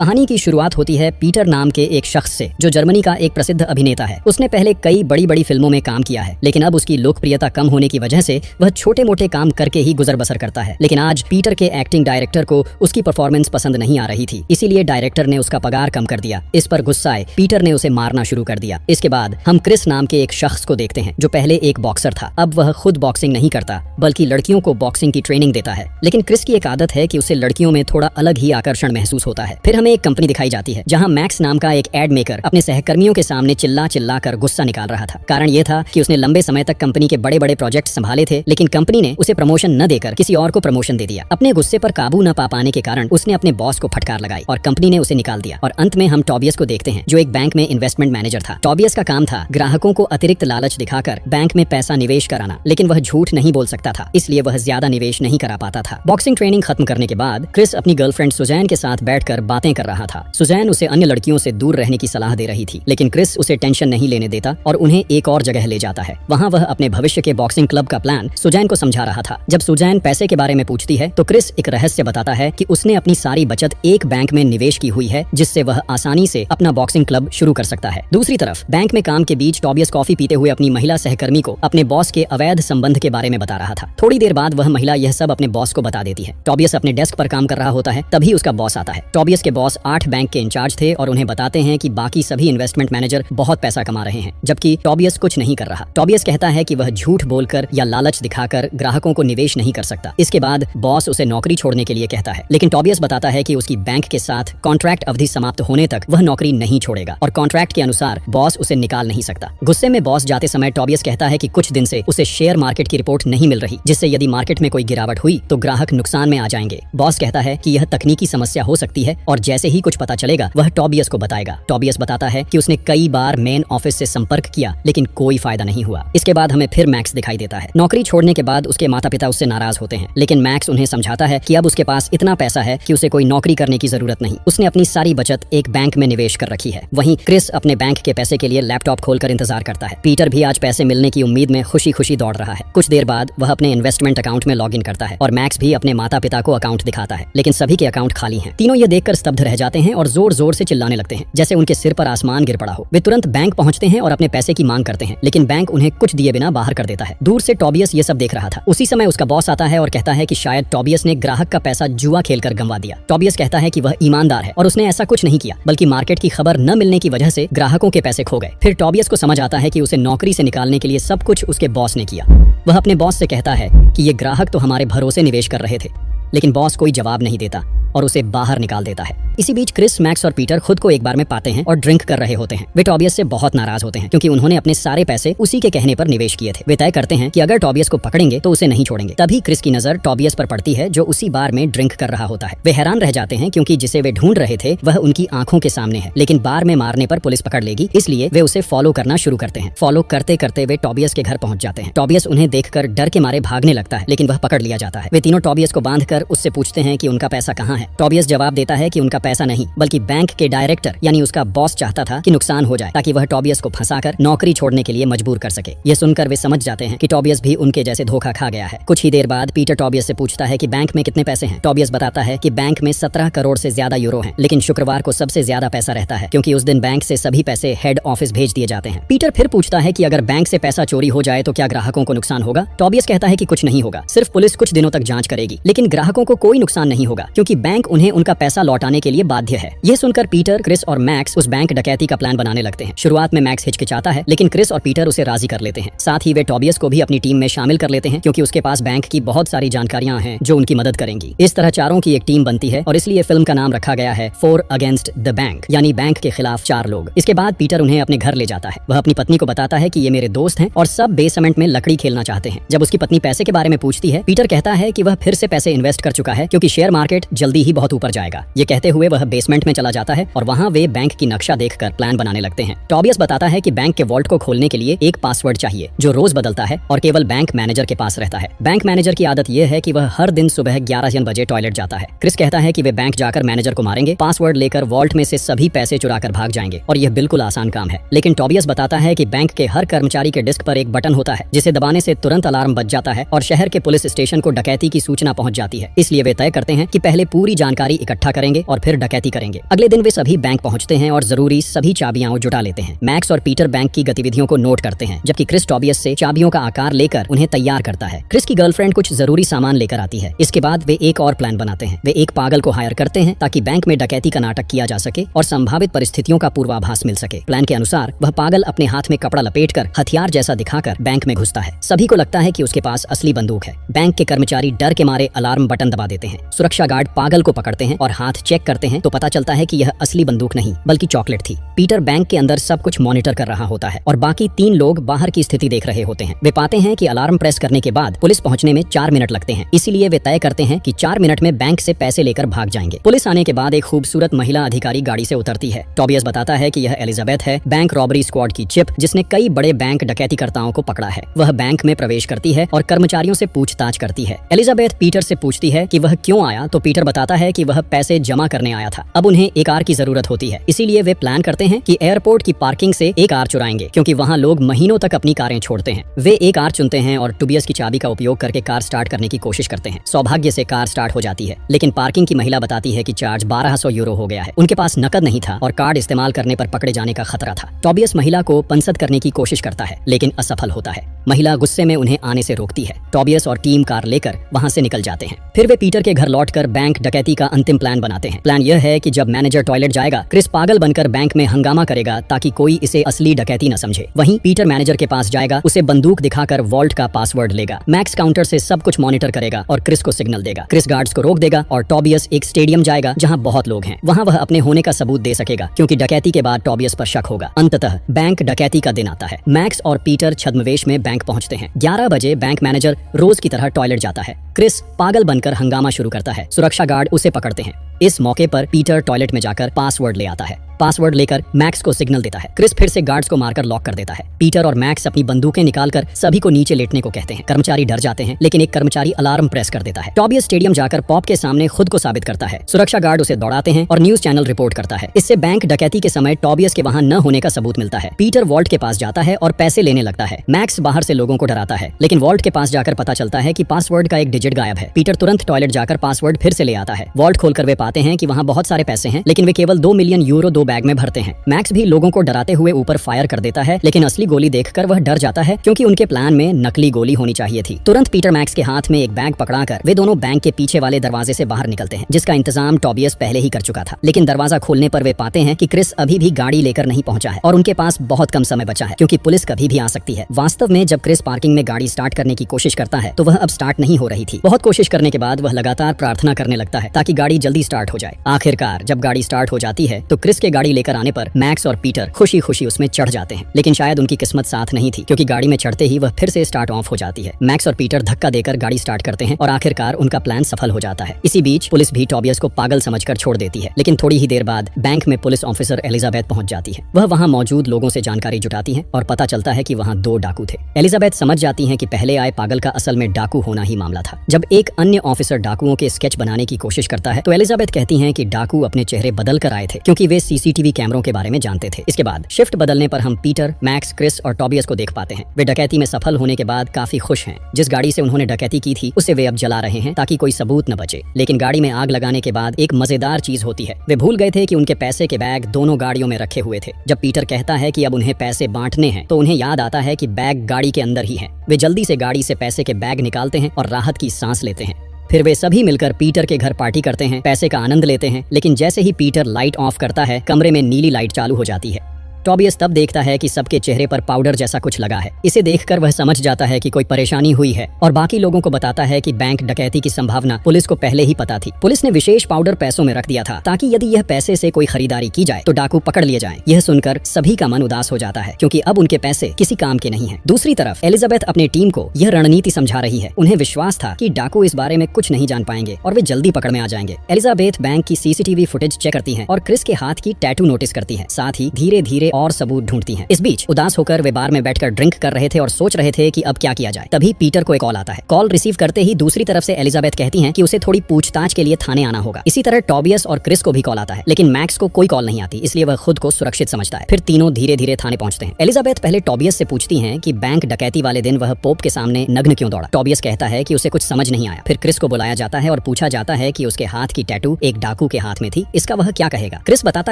कहानी की शुरुआत होती है पीटर नाम के एक शख्स से, जो जर्मनी का एक प्रसिद्ध अभिनेता है। उसने पहले कई बड़ी बड़ी फिल्मों में काम किया है, लेकिन अब उसकी लोकप्रियता कम होने की वजह से वह छोटे मोटे काम करके ही गुजर बसर करता है। लेकिन आज पीटर के एक्टिंग डायरेक्टर को उसकी परफॉर्मेंस पसंद नहीं आ रही थी, इसीलिए डायरेक्टर ने उसका पगार कम कर दिया। इस पर गुस्साए पीटर ने उसे मारना शुरू कर दिया। इसके बाद हम क्रिस नाम के एक शख्स को देखते हैं, जो पहले एक बॉक्सर था। अब वह खुद बॉक्सिंग नहीं करता, बल्कि लड़कियों को बॉक्सिंग की ट्रेनिंग देता है। लेकिन क्रिस की एक आदत है कि उसे लड़कियों में थोड़ा अलग ही आकर्षण महसूस होता है। फिर हमें एक कंपनी दिखाई जाती है, जहां मैक्स नाम का एक एड मेकर अपने सहकर्मियों के सामने चिल्ला चिल्ला कर गुस्सा निकाल रहा था। कारण ये था कि उसने लंबे समय तक कंपनी के बड़े बड़े प्रोजेक्ट संभाले थे, लेकिन कंपनी ने उसे प्रमोशन न देकर किसी और को प्रमोशन दे दिया। अपने गुस्से पर काबू न पा पाने के कारण उसने अपने बॉस को फटकार लगाई और कंपनी ने उसे निकाल दिया। और अंत में हम टॉबियस को देखते हैं, जो एक बैंक में इन्वेस्टमेंट मैनेजर था। टॉबियस का काम था ग्राहकों को अतिरिक्त लालच दिखाकर बैंक में पैसा निवेश कराना, लेकिन वह झूठ नहीं बोल सकता था, इसलिए वह ज्यादा निवेश नहीं करा पाता था। बॉक्सिंग ट्रेनिंग खत्म करने के बाद क्रिस अपनी गर्लफ्रेंड सुजैन के साथ बैठकर बातें कर रहा था। सुजैन उसे अन्य लड़कियों से दूर रहने की सलाह दे रही थी, लेकिन क्रिस उसे टेंशन नहीं लेने देता और उन्हें एक और जगह ले जाता है। वहाँ वह अपने भविष्य के बॉक्सिंग क्लब का प्लान सुजैन को समझा रहा था। जब सुजैन पैसे के बारे में पूछती है तो क्रिस एक रहस्य बताता है कि उसने अपनी सारी बचत एक बैंक में निवेश की हुई है, जिससे वह आसानी से अपना बॉक्सिंग क्लब शुरू कर सकता है। दूसरी तरफ बैंक में काम के बीच टॉबियस कॉफी पीते हुए अपनी महिला सहकर्मी को अपने बॉस के अवैध संबंध के बारे में बता रहा था। थोड़ी देर बाद वह महिला यह सब अपने बॉस को बता देती है। टॉबियस अपने डेस्क पर काम कर रहा होता है, तभी उसका बॉस आता है। टॉबियस के बॉस 8 बैंक के इंचार्ज थे और उन्हें बताते हैं कि बाकी सभी इन्वेस्टमेंट मैनेजर बहुत पैसा कमा रहे हैं, जबकि टॉबियस कुछ नहीं कर रहा। टॉबियस कहता है कि वह झूठ बोलकर या लालच दिखाकर ग्राहकों को निवेश नहीं कर सकता। इसके बाद बॉस उसे नौकरी छोड़ने के लिए कहता है, लेकिन टॉबियस बताता है कि उसकी बैंक के साथ कॉन्ट्रैक्ट अवधि समाप्त होने तक वह नौकरी नहीं छोड़ेगा और कॉन्ट्रैक्ट के अनुसार बॉस उसे निकाल नहीं सकता। गुस्से में बॉस जाते समय टॉबियस कहता है कि कुछ दिन से उसे शेयर मार्केट की रिपोर्ट नहीं मिल रही, जिससे यदि मार्केट में कोई गिरावट हुई तो ग्राहक नुकसान में आ जाएंगे। बॉस कहता है कि यह तकनीकी समस्या हो सकती है और जैसे ही कुछ पता चलेगा वह टॉबियस को बताएगा। टॉबियस बताता है कि उसने कई बार मेन ऑफिस से संपर्क किया, लेकिन कोई फायदा नहीं हुआ। इसके बाद हमें फिर मैक्स दिखाई देता है। नौकरी छोड़ने के बाद उसके माता पिता उससे नाराज होते हैं, लेकिन मैक्स उन्हें समझाता है कि अब उसके पास इतना पैसा है कि उसे कोई नौकरी करने की जरूरत नहीं। उसने अपनी सारी बचत एक बैंक में निवेश कर रखी है। वहीं क्रिस अपने बैंक के पैसे के लिए लैपटॉप खोलकर इंतजार करता है। पीटर भी आज पैसे मिलने की उम्मीद में खुशी खुशी दौड़ रहा है। कुछ देर बाद वह अपने इन्वेस्टमेंट अकाउंट में लॉग इन करता है और मैक्स भी अपने माता पिता को अकाउंट दिखाता है, लेकिन सभी के अकाउंट खाली हैं। तीनों ये देखकर स्तब्ध रह जाते हैं और जोर जोर से चिल्लाने लगते हैं, जैसे उनके सिर पर आसमान गिर पड़ा हो। वे तुरंत बैंक पहुंचते हैं और अपने पैसे की मांग करते हैं, लेकिन बैंक उन्हें कुछ दिए बिना बाहर कर देता है। दूर से टॉबियस ये सब देख रहा था। उसी समय उसका बॉस आता है और कहता है कि शायद टॉबियस ने ग्राहक का पैसा जुआ खेलकर गंवा दिया। टॉबियस कहता है कि वह ईमानदार है और उसने ऐसा कुछ नहीं किया, बल्कि मार्केट की खबर न मिलने की वजह से ग्राहकों के पैसे खो गए। फिर टॉबियस को समझ आता है कि उसे नौकरी से निकालने के लिए सब कुछ उसके बॉस ने किया। वह अपने बॉस से कहता है कि ये ग्राहक तो हमारे भरोसे निवेश कर रहे थे, लेकिन बॉस कोई जवाब नहीं देता और उसे बाहर निकाल देता है। इसी बीच क्रिस, मैक्स और पीटर खुद को एक बार में पाते हैं और ड्रिंक कर रहे होते हैं। वे टॉबियस से बहुत नाराज होते हैं, क्योंकि उन्होंने अपने सारे पैसे उसी के कहने पर निवेश किए थे। वे तय करते हैं कि अगर टॉबियस को पकड़ेंगे तो उसे नहीं छोड़ेंगे। तभी क्रिस की नजर टॉबियस पर पड़ती है, जो उसी बार में ड्रिंक कर रहा होता है। वे हैरान रह जाते हैं, क्योंकि जिसे वे ढूंढ रहे थे वह उनकी आंखों के सामने है, लेकिन बार में मारने पर पुलिस पकड़ लेगी, इसलिए वे उसे फॉलो करना शुरू करते हैं। फॉलो करते करते वे टॉबियस के घर पहुंच जाते हैं। टॉबियस उन्हें देखकर डर के मारे भागने लगता है, लेकिन वह पकड़ लिया जाता है। वे तीनों टॉबियस को बांधकर उससे पूछते हैं कि उनका पैसा कहाँ है। टॉबियस जवाब देता है कि उनका पैसा नहीं, बल्कि बैंक के डायरेक्टर यानी उसका बॉस चाहता था कि नुकसान हो जाए, ताकि वह टॉबियस को फंसाकर नौकरी छोड़ने के लिए मजबूर कर सके। यह सुनकर वे समझ जाते हैं कि टॉबियस भी उनके जैसे धोखा खा गया है। कुछ ही देर बाद पीटर टॉबियस से पूछता है कि बैंक में कितने पैसे हैं। टॉबियस बताता है कि बैंक में 17 करोड़ से ज्यादा यूरो हैं, लेकिन शुक्रवार को सबसे ज्यादा पैसा रहता है, क्योंकि उस दिन बैंक से सभी पैसे हेड ऑफिस भेज दिए जाते हैं। पीटर फिर पूछता है कि अगर बैंक से पैसा चोरी हो जाए तो क्या ग्राहकों को नुकसान होगा। टॉबियस कहता है कि कुछ नहीं होगा, सिर्फ पुलिस कुछ दिनों तक जांच करेगी, लेकिन ग्राहकों को कोई नुकसान नहीं होगा, क्योंकि बैंक उन्हें उनका पैसा लौटाने के लिए बाध्य है। यह सुनकर पीटर, क्रिस और मैक्स उस बैंक डकैती का प्लान बनाने लगते हैं। शुरुआत में मैक्स हिचकिचाता है, लेकिन क्रिस और पीटर उसे राजी कर लेते हैं। साथ ही वे टॉबियस को भी अपनी टीम में शामिल कर लेते हैं, क्योंकि उसके पास बैंक की बहुत सारी जानकारियां हैं जो उनकी मदद करेंगी। इस तरह चारों की एक टीम बनती है और इसलिए फिल्म का नाम रखा गया है 4 अगेंस्ट द बैंक, यानी बैंक के खिलाफ 4 लोग। इसके बाद पीटर उन्हें अपने घर ले जाता है। वह अपनी पत्नी को बताता है कि ये मेरे दोस्त हैं और सब बेसमेंट में लकड़ी खेलना चाहते हैं। जब उसकी पत्नी पैसे के बारे में पूछती है, पीटर कहता है कि वह फिर से पैसे इन्वेस्ट कर चुका है, क्योंकि शेयर मार्केट जल्दी ही बहुत ऊपर जाएगा। ये कहते हुए वह बेसमेंट में चला जाता है और वहाँ वे बैंक की नक्शा देखकर प्लान बनाने लगते हैं। टॉबियस बताता है कि बैंक के वॉल्ट को खोलने के लिए एक पासवर्ड चाहिए, जो रोज बदलता है और केवल बैंक मैनेजर के पास रहता है। बैंक मैनेजर की आदत यह है कि वह हर दिन सुबह 11 बजे टॉयलेट जाता है। क्रिस कहता है कि वे बैंक जाकर मैनेजर को मारेंगे, पासवर्ड लेकर वॉल्ट में से सभी पैसे चुरा कर भाग जाएंगे और यह बिल्कुल आसान काम है। लेकिन टॉबियस बताता है कि बैंक के हर कर्मचारी के डिस्क पर एक बटन होता है, जिसे दबाने से तुरंत अलार्म बज जाता है और शहर के पुलिस स्टेशन को डकैती की सूचना पहुंच जाती है। है, इसलिए वे तय करते हैं कि पहले पूरी जानकारी इकट्ठा करेंगे और फिर डकैती करेंगे। अगले दिन वे सभी बैंक पहुंचते हैं और जरूरी सभी चाबियां जुटा लेते हैं। मैक्स और पीटर बैंक की गतिविधियों को नोट करते हैं, जबकि क्रिस टॉबियस से चाबियों का आकार लेकर उन्हें तैयार करता है। क्रिस की गर्लफ्रेंड कुछ जरूरी सामान लेकर आती है। इसके बाद वे एक और प्लान बनाते हैं। वे एक पागल को हायर करते हैं ताकि बैंक में डकैती का नाटक किया जा सके और संभावित परिस्थितियों का पूर्वाभास मिल सके। प्लान के अनुसार वह पागल अपने हाथ में कपड़ा लपेटकर हथियार जैसा दिखाकर बैंक में घुसता है। सभी को लगता है कि उसके पास असली बंदूक है। बैंक के कर्मचारी डर के मारे अलार्म बटन दबा देते हैं। सुरक्षा गार्ड पागल को पकड़ते हैं और हाथ चेक करते हैं तो पता चलता है कि यह असली बंदूक नहीं बल्कि चॉकलेट थी। पीटर बैंक के अंदर सब कुछ मॉनिटर कर रहा होता है और बाकी 3 लोग बाहर की स्थिति देख रहे होते हैं। वे पाते हैं कि अलार्म प्रेस करने के बाद पुलिस पहुंचने में 4 मिनट लगते हैं, इसीलिए वे तय करते हैं कि 4 मिनट में बैंक से पैसे लेकर भाग जाएंगे। पुलिस आने के बाद एक खूबसूरत महिला अधिकारी गाड़ी से उतरती है। टॉबियस बताता है कि यह एलिजाबेथ है, बैंक रॉबरी स्क्वाड की चिप, जिसने कई बड़े बैंक डकैतीकर्ताओं को पकड़ा है। वह बैंक में प्रवेश करती है और कर्मचारियों से पूछताछ करती है। एलिजाबेथ पीटर से पूछती है कि वह क्यों आया, तो पीटर बताता है कि वह पैसे जमा करने आया था। अब उन्हें एक कार की जरूरत होती है, इसीलिए वे प्लान करते हैं कि एयरपोर्ट की पार्किंग से एक कार चुराएंगे, क्योंकि वहाँ लोग महीनों तक अपनी कारें छोड़ते हैं। वे एक कार चुनते हैं और टोबियस की चाबी का उपयोग करके कार स्टार्ट करने की कोशिश करते हैं। सौभाग्य से कार स्टार्ट हो जाती है, लेकिन पार्किंग की महिला बताती है कि चार्ज 1200 यूरो हो गया है। उनके पास नकद नहीं था और कार्ड इस्तेमाल करने पर पकड़े जाने का खतरा था। टोबियस महिला को पंसद करने की कोशिश करता है, लेकिन असफल होता है। महिला गुस्से में उन्हें आने से रोकती है। टोबियस और टीम कार लेकर वहां से निकल जाते हैं। फिर वे पीटर के घर लौटकर बैंक डकैती का अंतिम प्लान बनाते हैं। प्लान यह है कि जब मैनेजर टॉयलेट जाएगा, क्रिस पागल बनकर बैंक में हंगामा करेगा ताकि कोई इसे असली डकैती न समझे। वहीं पीटर मैनेजर के पास जाएगा, उसे बंदूक दिखाकर वॉल्ट का पासवर्ड लेगा। मैक्स काउंटर से सब कुछ मॉनिटर करेगा और क्रिस को सिग्नल देगा। क्रिस गार्ड्स को रोक देगा और टोबियस एक स्टेडियम जाएगा जहां बहुत लोग हैं। वहां वह अपने होने का सबूत दे सकेगा, क्योंकि डकैती के बाद टोबियस पर शक होगा। अंततः बैंक डकैती का दिन आता है। मैक्स और पीटर छद्मवेश में बैंक पहुंचते हैं। 11 बजे बैंक मैनेजर रोज की तरह टॉयलेट जाता है। क्रिस पागल बनकर हंगामा शुरू करता है। सुरक्षा गार्ड उसे पकड़ते हैं। इस मौके पर पीटर टॉयलेट में जाकर पासवर्ड ले आता है। पासवर्ड लेकर मैक्स को सिग्नल देता है। क्रिस फिर से गार्ड्स को मारकर लॉक कर देता है। पीटर और मैक्स अपनी बंदूकें निकालकर सभी को नीचे लेटने को कहते हैं। कर्मचारी डर जाते हैं, लेकिन एक कर्मचारी अलार्म प्रेस कर देता है। टोबियस स्टेडियम जाकर पॉप के सामने खुद को साबित करता है। सुरक्षा गार्ड उसे दौड़ाते हैं और न्यूज चैनल रिपोर्ट करता है। इससे बैंक डकैती के समय टोबियस के वहां न होने का सबूत मिलता है। पीटर वॉल्ट के पास जाता है और पैसे लेने लगता है। मैक्स बाहर से लोगों को डराता है, लेकिन वॉल्ट के पास जाकर पता चलता है कि पासवर्ड का एक डिजिट गायब है। पीटर तुरंत टॉयलेट जाकर पासवर्ड फिर से ले आता है। वॉल्ट खोलकर वे पाते हैं कि वहां बहुत सारे पैसे हैं, लेकिन वे केवल 2 मिलियन यूरो 2 बैग में भरते हैं। मैक्स भी लोगों को डराते हुए ऊपर फायर कर देता है, लेकिन असली गोली देखकर वह डर जाता है, क्योंकि उनके प्लान में नकली गोली होनी चाहिए थी। तुरंत पीटर मैक्स के हाथ में एक बैग पकड़ाकर वे दोनों बैंक के पीछे वाले दरवाजे से बाहर निकलते हैं, जिसका इंतजाम टोबियस पहले ही कर चुका था। लेकिन दरवाजा खोलने पर वे पाते हैं कि क्रिस अभी भी गाड़ी लेकर नहीं पहुंचा है और उनके पास बहुत कम समय बचा है, क्योंकि पुलिस कभी भी आ सकती है। वास्तव में जब क्रिस पार्किंग में गाड़ी स्टार्ट करने की कोशिश करता है तो वह अब स्टार्ट नहीं हो रही थी। बहुत कोशिश करने के बाद वह लगातार प्रार्थना करने लगता है ताकि गाड़ी जल्दी स्टार्ट हो जाए। आखिरकार जब गाड़ी स्टार्ट हो जाती है तो क्रिस के गाड़ी लेकर आने पर मैक्स और पीटर खुशी खुशी उसमें चढ़ जाते हैं, लेकिन शायद उनकी किस्मत साथ नहीं थी, क्योंकि गाड़ी में चढ़ते ही वह फिर से स्टार्ट ऑफ हो जाती है। मैक्स और पीटर धक्का देकर गाड़ी स्टार्ट करते हैं और आखिरकार उनका प्लान सफल हो जाता है। इसी बीच पुलिस भी टोबियस को पागल समझकर छोड़ देती है, लेकिन थोड़ी ही देर बाद बैंक में पुलिस ऑफिसर एलिजाबेथ पहुंच जाती है। वह वहां मौजूद लोगों से जानकारी जुटाती है और पता चलता है कि वहां 2 डाकू थे। एलिजाबेथ समझ जाती है कि पहले आए पागल का असल में डाकू होना ही मामला था। जब एक अन्य ऑफिसर डाकुओं के स्केच बनाने की कोशिश करता है तो एलिजाबेथ कहती हैं कि डाकू अपने चेहरे बदल कर आए थे, क्योंकि वे सीसीटीवी कैमरों के बारे में जानते थे। इसके बाद शिफ्ट बदलने पर हम पीटर, मैक्स, क्रिस और टोबियस को देख पाते हैं। वे डकैती में सफल होने के बाद काफी खुश हैं। जिस गाड़ी से उन्होंने डकैती की थी उसे वे अब जला रहे हैं ताकि कोई सबूत न बचे। लेकिन गाड़ी में आग लगाने के बाद एक मजेदार चीज होती है। वे भूल गए थे कि उनके पैसे के बैग दोनों गाड़ियों में रखे हुए थे। जब पीटर कहता है कि अब उन्हें पैसे बांटने हैं तो उन्हें याद आता है कि बैग गाड़ी के अंदर ही है। वे जल्दी से गाड़ी से पैसे के बैग निकालते हैं और राहत की सांस लेते हैं। फिर वे सभी मिलकर पीटर के घर पार्टी करते हैं, पैसे का आनंद लेते हैं। लेकिन जैसे ही पीटर लाइट ऑफ करता है, कमरे में नीली लाइट चालू हो जाती है। टोबियस तब देखता है कि सबके चेहरे पर पाउडर जैसा कुछ लगा है। इसे देखकर वह समझ जाता है कि कोई परेशानी हुई है और बाकी लोगों को बताता है कि बैंक डकैती की संभावना पुलिस को पहले ही पता थी। पुलिस ने विशेष पाउडर पैसों में रख दिया था ताकि यदि यह पैसे से कोई खरीदारी की जाए तो डाकू पकड़ लिए जाएं। यह सुनकर सभी का मन उदास हो जाता है, क्योंकि अब उनके पैसे किसी काम के नहीं हैं। दूसरी तरफ एलिजाबेथ अपने टीम को यह रणनीति समझा रही है। उन्हें विश्वास था कि डाकू इस बारे में कुछ नहीं जान पाएंगे और वे जल्दी पकड़ में आ जाएंगे। एलिजाबेथ बैंक की सीसीटीवी फुटेज चेक करती है और क्रिस के हाथ की टैटू नोटिस करती है। साथ ही धीरे धीरे और सबूत ढूंढती हैं। इस बीच उदास होकर वे बार में बैठकर ड्रिंक कर रहे थे और सोच रहे थे कि अब क्या किया जाए। तभी पीटर को एक कॉल आता है। कॉल रिसीव करते ही दूसरी तरफ से एलिजाबेथ कहती हैं कि उसे थोड़ी पूछताछ के लिए थाने आना होगा। इसी तरह टॉबियस और क्रिस को भी कॉल आता है, लेकिन मैक्स को कोई कॉल नहीं आती, इसलिए वह खुद को सुरक्षित समझता है। फिर तीनों धीरे धीरे थाने पहुंचते हैं। एलिजाबेथ पहले टॉबियस से पूछती हैं कि बैंक डकैती वाले दिन वह पोप के सामने नग्न क्यों दौड़ा। टॉबियस कहता है कि उसे कुछ समझ नहीं आया। फिर क्रिस को बुलाया जाता है और पूछा जाता है कि उसके हाथ की टैटू एक डाकू के हाथ में थी, इसका वह क्या कहेगा। क्रिस बताता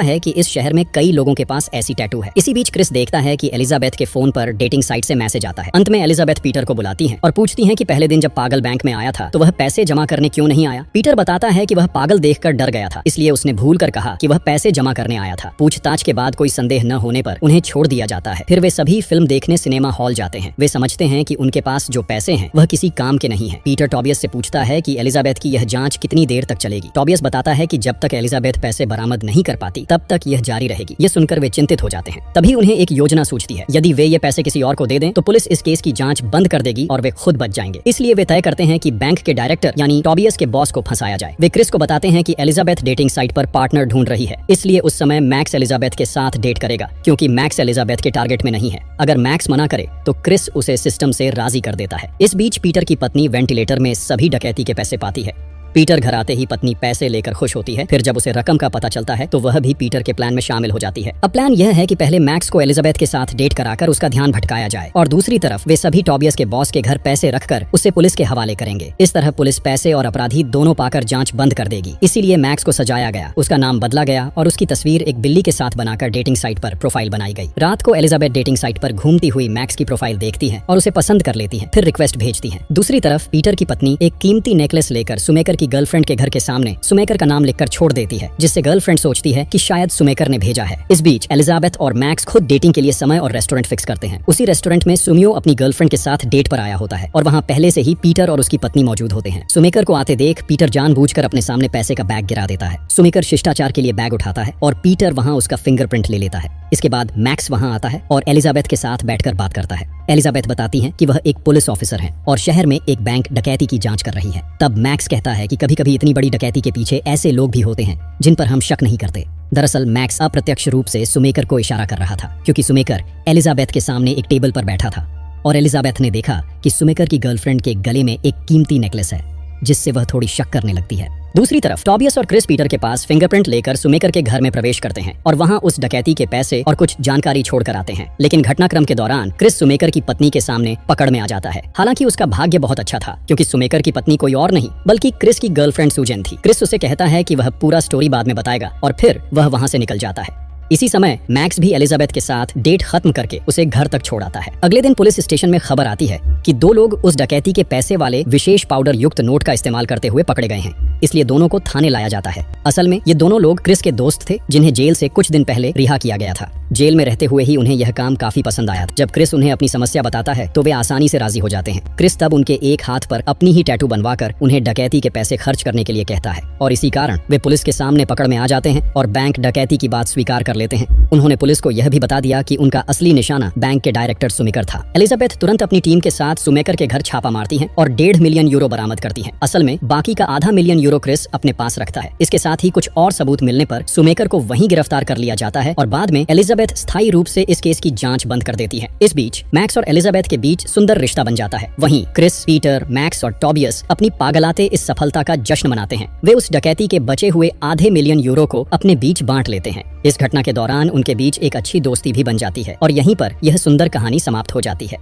है कि इस शहर में कई लोगों के पास ऐसी टैटू है। इसी बीच क्रिस देखता है कि एलिजाबेथ के फोन पर डेटिंग साइट से मैसेज आता है। अंत में एलिजाबेथ पीटर को बुलाती है और पूछती है कि पहले दिन जब पागल बैंक में आया था तो वह पैसे जमा करने क्यों नहीं आया। पीटर बताता है कि वह पागल देखकर डर गया था, इसलिए उसने भूल कर कहा कि वह पैसे जमा करने आया था। पूछताछ के बाद कोई संदेह न होने पर उन्हें छोड़ दिया जाता है। फिर वे सभी फिल्म देखने सिनेमा हॉल जाते हैं। वे समझते हैं कि उनके पास जो पैसे हैं वह किसी काम के नहीं है। पीटर टॉबियस से पूछता है कि एलिजाबेथ की यह जांच कितनी देर तक चलेगी। टॉबियस बताता है कि जब तक एलिजाबेथ पैसे बरामद नहीं कर पाती तब तक यह जारी रहेगी। ये सुनकर वे चिंतित हो जाते हैं। तभी उन्हें एक योजना सूझती है। यदि वे ये पैसे किसी और को दे दें तो पुलिस इस केस की जांच बंद कर देगी और वे खुद बच जाएंगे। इसलिए वे तय करते हैं कि बैंक के डायरेक्टर यानी टॉबियस के बॉस को फंसाया जाए। वे क्रिस को बताते हैं कि एलिजाबेथ डेटिंग साइट पर पार्टनर ढूंढ रही है, इसलिए उस समय मैक्स एलिजाबेथ के साथ डेट करेगा, क्योंकि मैक्स एलिजाबेथ के टारगेट में नहीं है। अगर मैक्स मना करे तो क्रिस उसे सिस्टम से राजी कर देता है। इस बीच पीटर की पत्नी वेंटिलेटर में सभी डकैती के पैसे पाती है। पीटर घर आते ही पत्नी पैसे लेकर खुश होती है। फिर जब उसे रकम का पता चलता है तो वह भी पीटर के प्लान में शामिल हो जाती है। अब प्लान यह है कि पहले मैक्स को एलिजाबेथ के साथ डेट कराकर उसका ध्यान भटकाया जाए और दूसरी तरफ वे सभी टॉबियस के बॉस के घर पैसे रखकर उसे पुलिस के हवाले करेंगे। इस तरह पुलिस पैसे और अपराधी दोनों पाकर जांच बंद कर देगी। इसीलिए मैक्स को सजाया गया, उसका नाम बदला गया और उसकी तस्वीर एक बिल्ली के साथ बनाकर डेटिंग साइट पर प्रोफाइल बनाई गई। रात को एलिजाबेथ डेटिंग साइट पर घूमती हुई मैक्स की प्रोफाइल देखती है और उसे पसंद कर लेती है, फिर रिक्वेस्ट भेजती है। दूसरी तरफ पीटर की पत्नी एक कीमती नेकलेस लेकर सुमेकर की गर्लफ्रेंड के घर के सामने सुमेकर का नाम लिखकर छोड़ देती है, जिससे गर्लफ्रेंड सोचती है कि शायद सुमेकर ने भेजा है। इस बीच एलिजाबेथ और मैक्स खुद डेटिंग के लिए समय और रेस्टोरेंट फिक्स करते हैं। उसी रेस्टोरेंट में सुमियो अपनी गर्लफ्रेंड के साथ डेट पर आया होता है और वहाँ पहले से ही पीटर और उसकी पत्नी मौजूद होते हैं। सुमेकर को आते देख पीटर जानबूझकर अपने सामने पैसे का बैग गिरा देता है। सुमेकर शिष्टाचार के लिए बैग उठाता है और पीटर वहाँ उसका फिंगरप्रिंट ले लेता है। इसके बाद मैक्स वहाँ आता है और एलिजाबेथ के साथ बैठकर बात करता है। एलिजाबेथ बताती है कि वह एक पुलिस ऑफिसर है और शहर में एक बैंक डकैती की जांच कर रही है। तब मैक्स कहता है कि कभी-कभी इतनी बड़ी डकैती के पीछे ऐसे लोग भी होते हैं जिन पर हम शक नहीं करते। दरअसल मैक्स अप्रत्यक्ष रूप से सुमेकर को इशारा कर रहा था, क्योंकि सुमेकर एलिजाबेथ के सामने एक टेबल पर बैठा था और एलिजाबेथ ने देखा कि सुमेकर की गर्लफ्रेंड के गले में एक कीमती नेकलेस है, जिससे वह थोड़ी शक करने लगती है। दूसरी तरफ टॉबियस और क्रिस पीटर के पास फिंगरप्रिंट लेकर सुमेकर के घर में प्रवेश करते हैं और वहां उस डकैती के पैसे और कुछ जानकारी छोड़कर आते हैं। लेकिन घटनाक्रम के दौरान क्रिस सुमेकर की पत्नी के सामने पकड़ में आ जाता है। हालांकि उसका भाग्य बहुत अच्छा था, क्योंकि सुमेकर की पत्नी कोई और नहीं बल्कि क्रिस की गर्लफ्रेंड सुजैन थी। क्रिस उसे कहता है कि वह पूरा स्टोरी बाद में बताएगा और फिर वह वहां से निकल जाता है। इसी समय मैक्स भी एलिजाबेथ के साथ डेट खत्म करके उसे घर तक छोड़ आता है। अगले दिन पुलिस स्टेशन में खबर आती है कि दो लोग उस डकैती के पैसे वाले विशेष पाउडर युक्त नोट का इस्तेमाल करते हुए पकड़े गए हैं, इसलिए दोनों को थाने लाया जाता है। असल में ये दोनों लोग क्रिस के दोस्त थे, जिन्हें जेल से कुछ दिन पहले रिहा किया गया था। जेल में रहते हुए ही उन्हें यह काम काफी पसंद आया। जब क्रिस उन्हें अपनी समस्या बताता है तो वे आसानी से राजी हो जाते हैं। क्रिस तब उनके एक हाथ पर अपनी ही टैटू बनवाकर उन्हें डकैती के पैसे खर्च करने के लिए कहता है और इसी कारण वे पुलिस के सामने पकड़ में आ जाते हैं और बैंक डकैती की बात स्वीकार कर लेते हैं। उन्होंने पुलिस को यह भी बता दिया कि उनका असली निशाना बैंक के डायरेक्टर सुमेकर था। एलिजाबेथ तुरंत अपनी टीम के साथ सुमेकर के घर छापा मारती हैं और 1.5 मिलियन यूरो बरामद करती हैं। असल में बाकी का आधा मिलियन यूरो क्रिस अपने पास रखता है। इसके साथ ही कुछ और सबूत मिलने पर सुमेकर को वहीं गिरफ्तार कर लिया जाता है और बाद में एलिजाबेथ स्थायी रूप से इस केस की जांच बंद कर देती है। इस बीच मैक्स और एलिजाबेथ के बीच सुंदर रिश्ता बन जाता है। वहीं क्रिस, पीटर, मैक्स और टॉबियस अपनी पागलाते इस सफलता का जश्न मनाते हैं। वे उस डकैती के बचे हुए आधे मिलियन यूरो को अपने बीच बांट लेते हैं। इस घटना के दौरान उनके बीच एक अच्छी दोस्ती भी बन जाती है और यहीं पर यह सुंदर कहानी समाप्त हो जाती है।